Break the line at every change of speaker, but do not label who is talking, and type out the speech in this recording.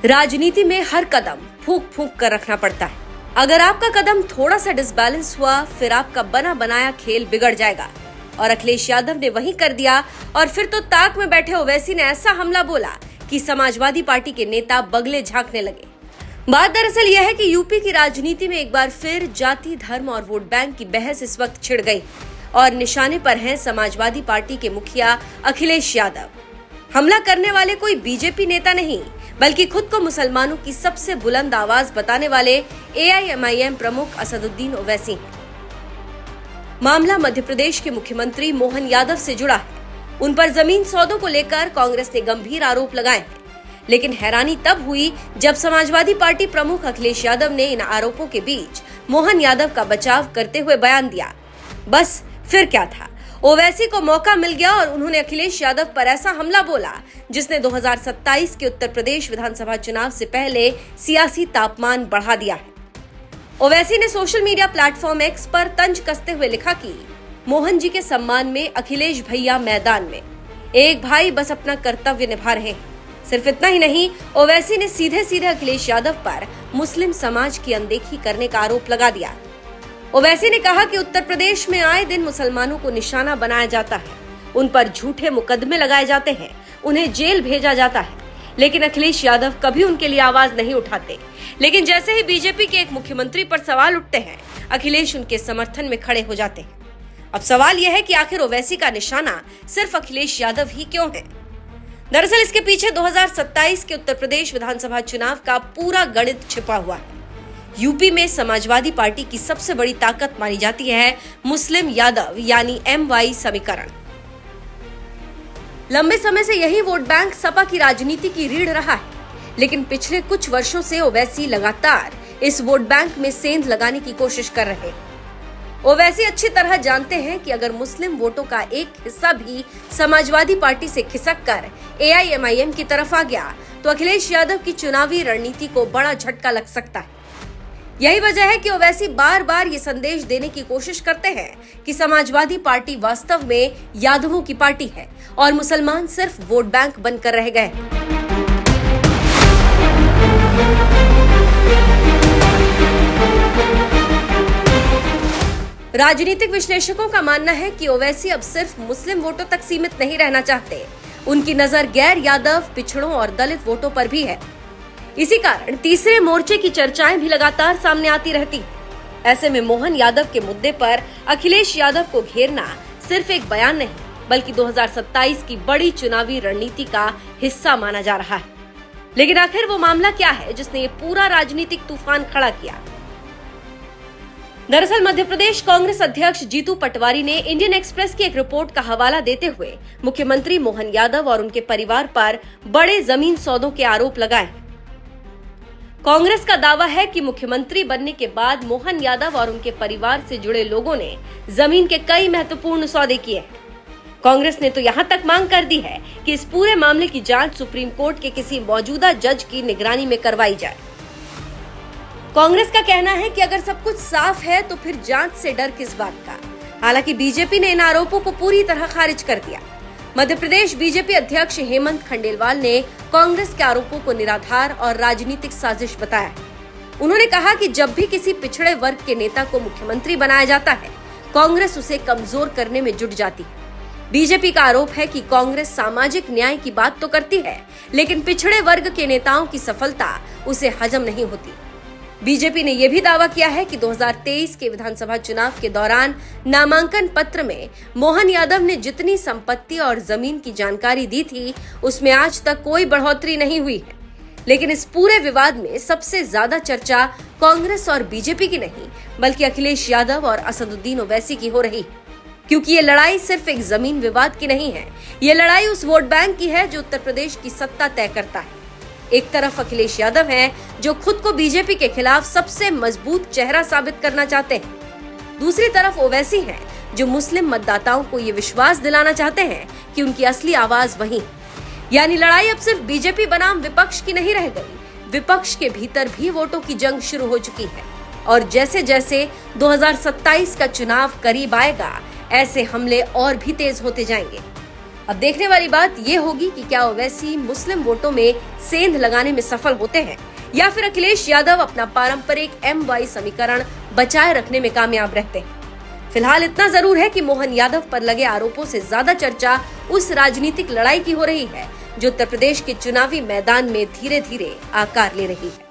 राजनीति में हर कदम फूंक फूंक कर रखना पड़ता है। अगर आपका कदम थोड़ा सा डिसबैलेंस हुआ, फिर आपका बना बनाया खेल बिगड़ जाएगा। और अखिलेश यादव ने वही कर दिया। और फिर तो ताक में बैठे ओवैसी ने ऐसा हमला बोला कि समाजवादी पार्टी के नेता बगले झांकने लगे। बात दरअसल यह है कि यूपी की राजनीति में एक बार फिर जाति, धर्म और वोट बैंक की बहस इस वक्त छिड़ गई और निशाने पर हैं समाजवादी पार्टी के मुखिया अखिलेश यादव। हमला करने वाले कोई बीजेपी नेता नहीं, बल्कि खुद को मुसलमानों की सबसे बुलंद आवाज बताने वाले AIMIM प्रमुख असदुद्दीन ओवैसी हैं। मामला मध्य प्रदेश के मुख्यमंत्री मोहन यादव से जुड़ा है। उन पर जमीन सौदों को लेकर कांग्रेस ने गंभीर आरोप लगाए हैं, लेकिन हैरानी तब हुई जब समाजवादी पार्टी प्रमुख अखिलेश यादव ने इन आरोपों के बीच मोहन यादव का बचाव करते हुए बयान दिया। बस फिर क्या था, ओवैसी को मौका मिल गया और उन्होंने अखिलेश यादव पर ऐसा हमला बोला जिसने 2027 के उत्तर प्रदेश विधानसभा चुनाव से पहले सियासी तापमान बढ़ा दिया है। ओवैसी ने सोशल मीडिया प्लेटफॉर्म X पर तंज कसते हुए लिखा कि मोहन जी के सम्मान में अखिलेश भैया मैदान में, एक भाई बस अपना कर्तव्य निभा रहे हैं। सिर्फ इतना ही नहीं, ओवैसी ने सीधे सीधे अखिलेश यादव पर मुस्लिम समाज की अनदेखी करने का आरोप लगा दिया। ओवैसी ने कहा कि उत्तर प्रदेश में आए दिन मुसलमानों को निशाना बनाया जाता है, उन पर झूठे मुकदमे लगाए जाते हैं, उन्हें जेल भेजा जाता है, लेकिन अखिलेश यादव कभी उनके लिए आवाज नहीं उठाते। लेकिन जैसे ही बीजेपी के एक मुख्यमंत्री पर सवाल उठते हैं, अखिलेश उनके समर्थन में खड़े हो जाते हैं। अब सवाल यह है कि आखिर ओवैसी का निशाना सिर्फ अखिलेश यादव ही क्यों है? दरअसल इसके पीछे 2027 के उत्तर प्रदेश विधानसभा चुनाव का पूरा गणित छिपा हुआ है। यूपी में समाजवादी पार्टी की सबसे बड़ी ताकत मानी जाती है मुस्लिम यादव यानी MY समीकरण। लंबे समय से यही वोट बैंक सपा की राजनीति की रीढ़ रहा है, लेकिन पिछले कुछ वर्षों से ओवैसी लगातार इस वोट बैंक में सेंध लगाने की कोशिश कर रहे हैं। ओवैसी अच्छी तरह जानते हैं कि अगर मुस्लिम वोटों का एक हिस्सा भी समाजवादी पार्टी से खिसक कर AIMIM की तरफ आ गया तो अखिलेश यादव की चुनावी रणनीति को बड़ा झटका लग सकता है। यही वजह है कि ओवैसी बार बार ये संदेश देने की कोशिश करते हैं कि समाजवादी पार्टी वास्तव में यादवों की पार्टी है और मुसलमान सिर्फ वोट बैंक बनकर रह गए। राजनीतिक विश्लेषकों का मानना है कि ओवैसी अब सिर्फ मुस्लिम वोटों तक सीमित नहीं रहना चाहते। उनकी नजर गैर यादव, पिछड़ों और दलित वोटों पर भी है। इसी कारण तीसरे मोर्चे की चर्चाएं भी लगातार सामने आती रहती। ऐसे में मोहन यादव के मुद्दे पर अखिलेश यादव को घेरना सिर्फ एक बयान नहीं, बल्कि 2027 की बड़ी चुनावी रणनीति का हिस्सा माना जा रहा है। लेकिन आखिर वो मामला क्या है जिसने ये पूरा राजनीतिक तूफान खड़ा किया? दरअसल मध्य प्रदेश कांग्रेस अध्यक्ष जीतू पटवारी ने इंडियन एक्सप्रेस की एक रिपोर्ट का हवाला देते हुए मुख्यमंत्री मोहन यादव और उनके परिवार पर बड़े जमीन सौदों के आरोप लगाए। कांग्रेस का दावा है कि मुख्यमंत्री बनने के बाद मोहन यादव और उनके परिवार से जुड़े लोगों ने जमीन के कई महत्वपूर्ण सौदे किए हैं। कांग्रेस ने तो यहां तक मांग कर दी है कि इस पूरे मामले की जांच सुप्रीम कोर्ट के किसी मौजूदा जज की निगरानी में करवाई जाए। कांग्रेस का कहना है कि अगर सब कुछ साफ है तो फिर जांच से डर किस बात का। हालांकि बीजेपी ने इन आरोपों को पूरी तरह खारिज कर दिया। मध्य प्रदेश बीजेपी अध्यक्ष हेमंत खंडेलवाल ने कांग्रेस के आरोपों को निराधार और राजनीतिक साजिश बताया। उन्होंने कहा कि जब भी किसी पिछड़े वर्ग के नेता को मुख्यमंत्री बनाया जाता है, कांग्रेस उसे कमजोर करने में जुट जाती है। बीजेपी का आरोप है कि कांग्रेस सामाजिक न्याय की बात तो करती है, लेकिन पिछड़े वर्ग के नेताओं की सफलता उसे हजम नहीं होती। बीजेपी ने यह भी दावा किया है कि 2023 के विधानसभा चुनाव के दौरान नामांकन पत्र में मोहन यादव ने जितनी संपत्ति और जमीन की जानकारी दी थी, उसमें आज तक कोई बढ़ोतरी नहीं हुई है। लेकिन इस पूरे विवाद में सबसे ज्यादा चर्चा कांग्रेस और बीजेपी की नहीं, बल्कि अखिलेश यादव और असदुद्दीन ओवैसी की हो रही है, क्योंकि ये लड़ाई सिर्फ एक जमीन विवाद की नहीं है। ये लड़ाई उस वोट बैंक की है जो उत्तर प्रदेश की सत्ता तय करता है। एक तरफ अखिलेश यादव हैं जो खुद को बीजेपी के खिलाफ सबसे मजबूत चेहरा साबित करना चाहते हैं। दूसरी तरफ ओवैसी हैं जो मुस्लिम मतदाताओं को ये विश्वास दिलाना चाहते हैं कि उनकी असली आवाज वही है। यानी लड़ाई अब सिर्फ बीजेपी बनाम विपक्ष की नहीं रह गई, विपक्ष के भीतर भी वोटों की जंग शुरू हो चुकी है। और जैसे जैसे 2027 का चुनाव करीब आएगा, ऐसे हमले और भी तेज होते जाएंगे। अब देखने वाली बात ये होगी कि क्या ओवैसी मुस्लिम वोटों में सेंध लगाने में सफल होते हैं या फिर अखिलेश यादव अपना पारंपरिक MY समीकरण बचाए रखने में कामयाब रहते हैं। फिलहाल इतना जरूर है कि मोहन यादव पर लगे आरोपों से ज्यादा चर्चा उस राजनीतिक लड़ाई की हो रही है जो उत्तर प्रदेश के चुनावी मैदान में धीरे धीरे आकार ले रही है।